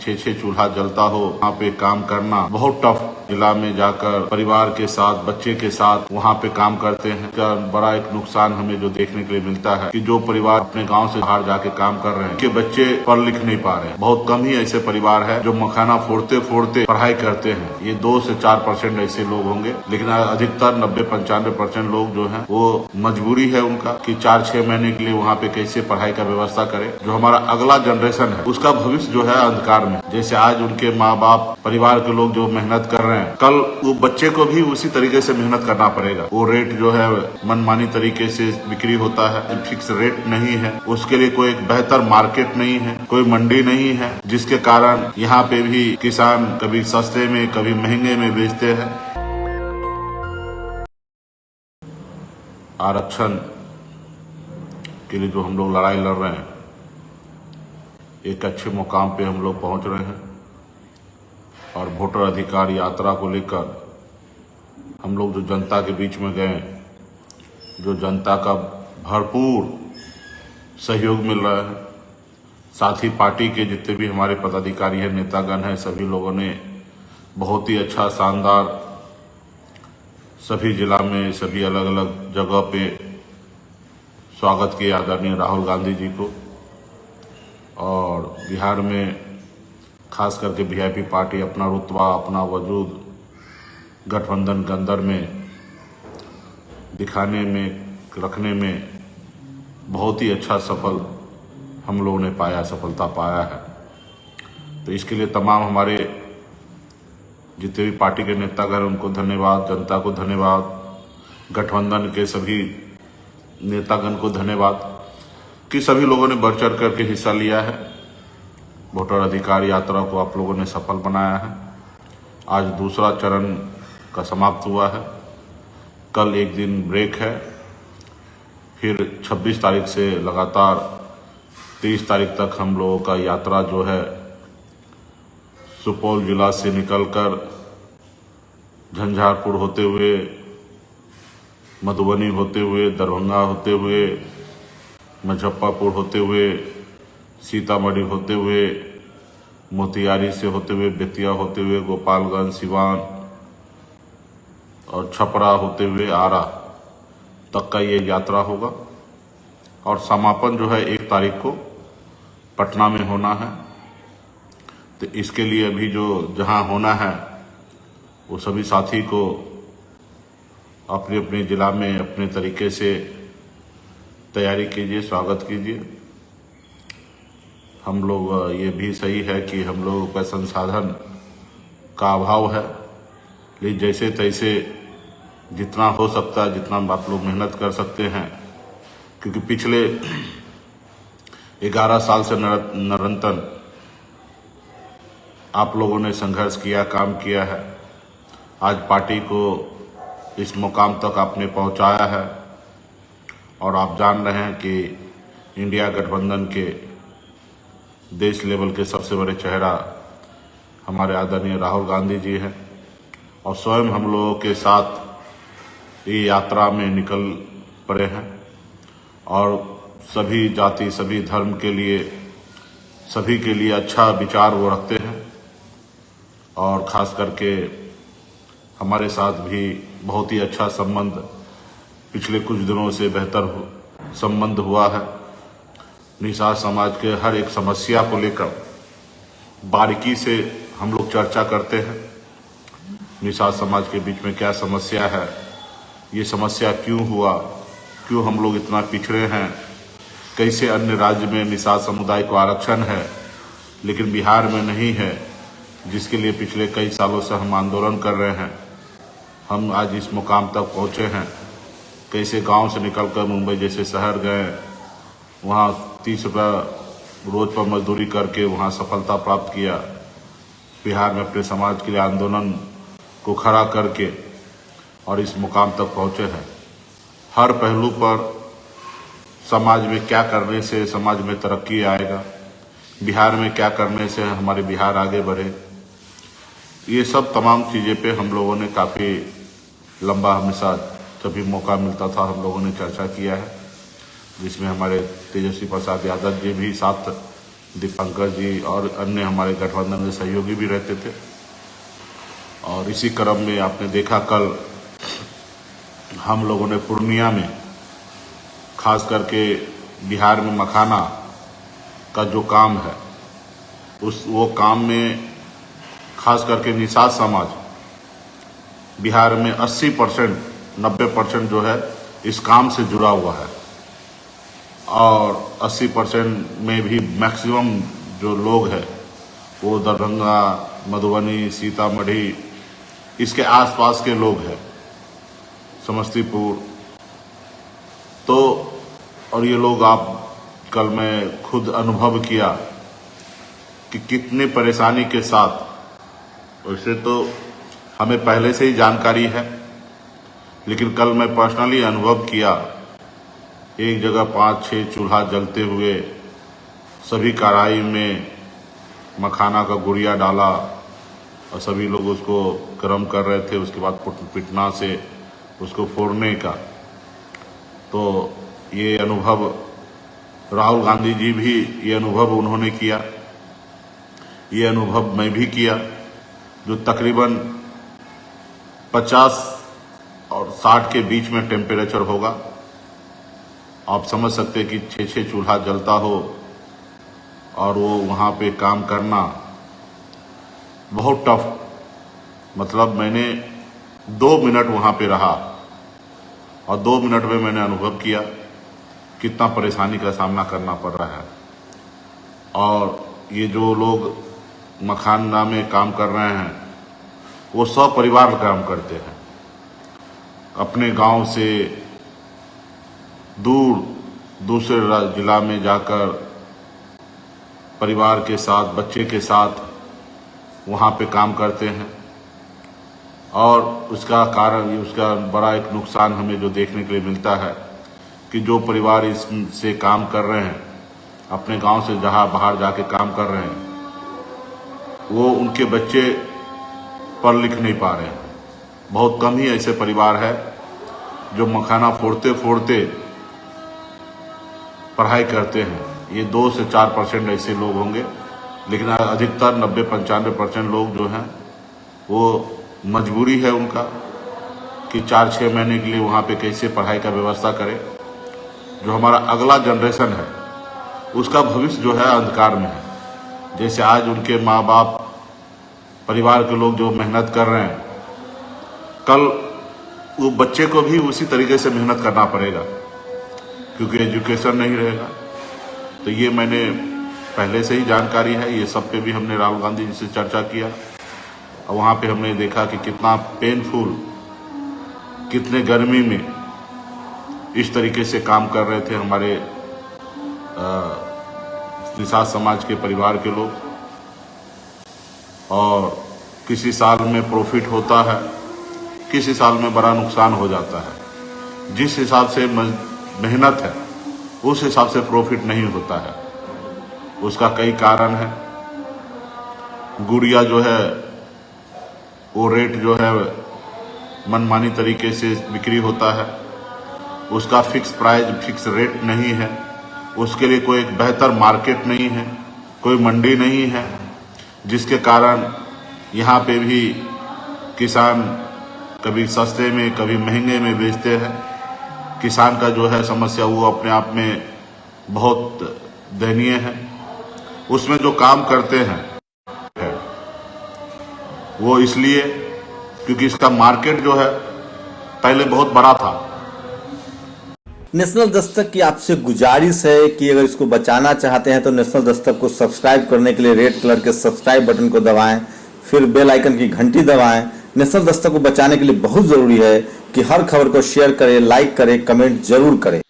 छह चूल्हा जलता हो, वहाँ पे काम करना बहुत टफ। जिला में जाकर परिवार के साथ, बच्चे के साथ वहाँ पे काम करते हैं। इसका बड़ा एक नुकसान हमें जो देखने के लिए मिलता है कि जो परिवार अपने गांव से बाहर जाके काम कर रहे हैं, उनके बच्चे पढ़ लिख नहीं पा रहे हैं। बहुत कम ही ऐसे परिवार है जो मखाना फोड़ते फोड़ते पढ़ाई करते हैं। ये 2 से 4% ऐसे लोग होंगे, लेकिन अधिकतर 90-95% लोग जो है वो मजबूरी है उनका कि 4-6 महीने के लिए वहाँ पे कैसे पढ़ाई का व्यवस्था करे। जो हमारा अगला जनरेशन है उसका भविष्य जो है अंधकार में। जैसे आज उनके माँ बाप, परिवार के लोग जो मेहनत कर रहे हैं, कल वो बच्चे को भी उसी तरीके से मेहनत करना पड़ेगा। वो रेट जो है मनमानी तरीके से बिक्री होता है, फिक्स रेट नहीं है, उसके लिए कोई एक बेहतर मार्केट नहीं है, कोई मंडी नहीं है, जिसके कारण यहाँ पे भी किसान कभी सस्ते में कभी महंगे में बेचते हैं। आरक्षण के लिए जो हम लोग लड़ाई लड़ रहे हैं, एक अच्छे मुकाम पे हम लोग पहुंच रहे हैं और वोटर अधिकार यात्रा को लेकर हम लोग जो जनता के बीच में गए, जो जनता का भरपूर सहयोग मिल रहा है। साथ ही पार्टी के जितने भी हमारे पदाधिकारी हैं, नेतागण हैं, सभी लोगों ने बहुत ही अच्छा, शानदार सभी जिला में, सभी अलग अलग जगह पे स्वागत किया आदरणीय राहुल गांधी जी को। और बिहार में खास करके वीआईपी पार्टी अपना रुतबा, अपना वजूद गठबंधन के अंदर में दिखाने में, रखने में बहुत ही अच्छा हम लोगों ने सफलता पाया है। तो इसके लिए तमाम हमारे जितने भी पार्टी के नेतागण, उनको धन्यवाद, जनता को धन्यवाद, गठबंधन के सभी नेतागण को धन्यवाद कि सभी लोगों ने बढ़ चढ़ करके हिस्सा लिया है। वोटर अधिकार यात्रा को आप लोगों ने सफल बनाया है। आज दूसरा चरण का समाप्त हुआ है। कल एक दिन ब्रेक है, फिर 26 तारीख से लगातार 30 तारीख तक हम लोगों का यात्रा जो है सुपौल जिला से निकलकर झंझारपुर होते हुए, मधुबनी होते हुए, दरभंगा होते हुए, मुजफ्फरपुर होते हुए, सीतामढ़ी होते हुए, मोतिहारी से होते हुए, बेतिया होते हुए, गोपालगंज, सिवान और छपरा होते हुए आरा तक का ये यात्रा होगा। और समापन जो है 1 तारीख को पटना में होना है। तो इसके लिए अभी जो जहां होना है वो सभी साथी को अपने अपने जिला में अपने तरीके से तैयारी कीजिए, स्वागत कीजिए। हम लोग, ये भी सही है कि हम लोगों का संसाधन का अभाव है, लेकिन जैसे तैसे जितना हो सकता है, जितना आप लोग मेहनत कर सकते हैं, क्योंकि पिछले 11 साल से निरंतर आप लोगों ने संघर्ष किया, काम किया है। आज पार्टी को इस मुकाम तक आपने पहुंचाया है और आप जान रहे हैं कि इंडिया गठबंधन के देश लेवल के सबसे बड़े चेहरा हमारे आदरणीय राहुल गांधी जी हैं और स्वयं हम लोगों के साथ ये यात्रा में निकल पड़े हैं। और सभी जाति, सभी धर्म के लिए, सभी के लिए अच्छा विचार वो रखते हैं और खास करके हमारे साथ भी बहुत ही अच्छा संबंध पिछले कुछ दिनों से बेहतर संबंध हुआ है। निषाद समाज के हर एक समस्या को लेकर बारीकी से हम लोग चर्चा करते हैं। निषाद समाज के बीच में क्या समस्या है, ये समस्या क्यों हुआ, क्यों हम लोग इतना पिछड़े हैं, कैसे अन्य राज्य में निषाद समुदाय को आरक्षण है लेकिन बिहार में नहीं है, जिसके लिए पिछले कई सालों से हम आंदोलन कर रहे हैं। हम आज इस मुकाम तक पहुंचे हैं। कैसे गांव से निकलकर मुंबई जैसे शहर गए, वहां 30 रुपये रोज पर मजदूरी करके वहां सफलता प्राप्त किया। बिहार में अपने समाज के लिए आंदोलन को खड़ा करके और इस मुकाम तक पहुंचे हैं। हर पहलू पर समाज में क्या करने से समाज में तरक्की आएगा, बिहार में क्या करने से हमारे बिहार आगे बढ़े, ये सब तमाम चीज़ें पे हम लोगों ने काफ़ी लंबा, हमेशा जब भी मौका मिलता था हम लोगों ने चर्चा किया है, जिसमें हमारे तेजस्वी प्रसाद यादव जी भी साथ दीपांकर जी और अन्य हमारे गठबंधन के सहयोगी भी रहते थे। और इसी क्रम में आपने देखा कल हम लोगों ने पूर्णिया में, खास करके बिहार में मखाना का जो काम है वो काम में खास करके निषाद समाज बिहार में 80% 90% जो है इस काम से जुड़ा हुआ है। और 80% में भी मैक्सिमम जो लोग हैं वो दरभंगा, मधुबनी, सीतामढ़ी, इसके आसपास के लोग हैं, समस्तीपुर। तो और ये लोग कल मैं खुद अनुभव किया कि कितने परेशानी के साथ, वैसे तो हमें पहले से ही जानकारी है, लेकिन कल मैं पर्सनली अनुभव किया। एक जगह 5-6 चूल्हा जलते हुए, सभी कढ़ाई में मखाना का गुड़िया डाला और सभी लोग उसको गर्म कर रहे थे, उसके बाद पिटना से उसको फोड़ने का। तो ये अनुभव राहुल गांधी जी भी, ये अनुभव उन्होंने किया, ये अनुभव मैं भी किया। जो तकरीबन 50 और 60 के बीच में टेम्परेचर होगा। आप समझ सकते हैं कि 6-6 चूल्हा जलता हो और वो वहाँ पे काम करना बहुत टफ। मतलब मैंने 2 मिनट वहाँ पे रहा और 2 मिनट में मैंने अनुभव किया कितना परेशानी का सामना करना पड़ रहा है। और ये जो लोग मखाना में काम कर रहे हैं वो सब परिवार काम करते हैं, अपने गांव से दूर दूसरे जिला में जाकर परिवार के साथ, बच्चे के साथ वहाँ पे काम करते हैं। और उसका कारण, उसका बड़ा एक नुकसान हमें जो देखने के लिए मिलता है कि जो परिवार इससे काम कर रहे हैं, अपने गांव से जहाँ बाहर जाके काम कर रहे हैं, वो उनके बच्चे पढ़ लिख नहीं पा रहे हैं। बहुत कम ही ऐसे परिवार है जो मखाना फोड़ते फोड़ते पढ़ाई करते हैं। ये 2 से 4% ऐसे लोग होंगे, लेकिन अधिकतर 90-95% लोग जो हैं वो मजबूरी है उनका कि 4-6 महीने के लिए वहाँ पे कैसे पढ़ाई का व्यवस्था करें। जो हमारा अगला जनरेशन है उसका भविष्य जो है अंधकार में है। जैसे आज उनके माँ बाप, परिवार के लोग जो मेहनत कर रहे हैं, कल वो बच्चे को भी उसी तरीके से मेहनत करना पड़ेगा क्योंकि एजुकेशन नहीं रहेगा। तो ये मैंने पहले से ही जानकारी है, ये सब पे भी हमने राहुल गांधी जी से चर्चा किया और वहाँ पे हमने देखा कि कितना पेनफुल, कितने गर्मी में इस तरीके से काम कर रहे थे हमारे निषाद समाज के परिवार के लोग। और किसी साल में प्रॉफिट होता है, किसी साल में बड़ा नुकसान हो जाता है। जिस हिसाब से मेहनत है उस हिसाब से प्रॉफिट नहीं होता है। उसका कई कारण है। गुड़िया जो है वो रेट जो है मनमानी तरीके से बिक्री होता है, उसका फिक्स प्राइस, फिक्स रेट नहीं है, उसके लिए कोई एक बेहतर मार्केट नहीं है, कोई मंडी नहीं है, जिसके कारण यहाँ पे भी किसान कभी सस्ते में कभी महंगे में बेचते हैं। किसान का जो है समस्या वो अपने आप में बहुत दयनीय है। उसमें जो काम करते हैं वो इसलिए क्योंकि इसका मार्केट जो है पहले बहुत बड़ा था। नेशनल दस्तक की आपसे गुजारिश है कि अगर इसको बचाना चाहते हैं तो नेशनल दस्तक को सब्सक्राइब करने के लिए रेड कलर के सब्सक्राइब बटन को दबाएं, फिर बेल आइकन की घंटी दबाएं। नेशनल दस्तक को बचाने के लिए बहुत जरूरी है कि हर खबर को शेयर करें, लाइक करें, कमेंट जरूर करें।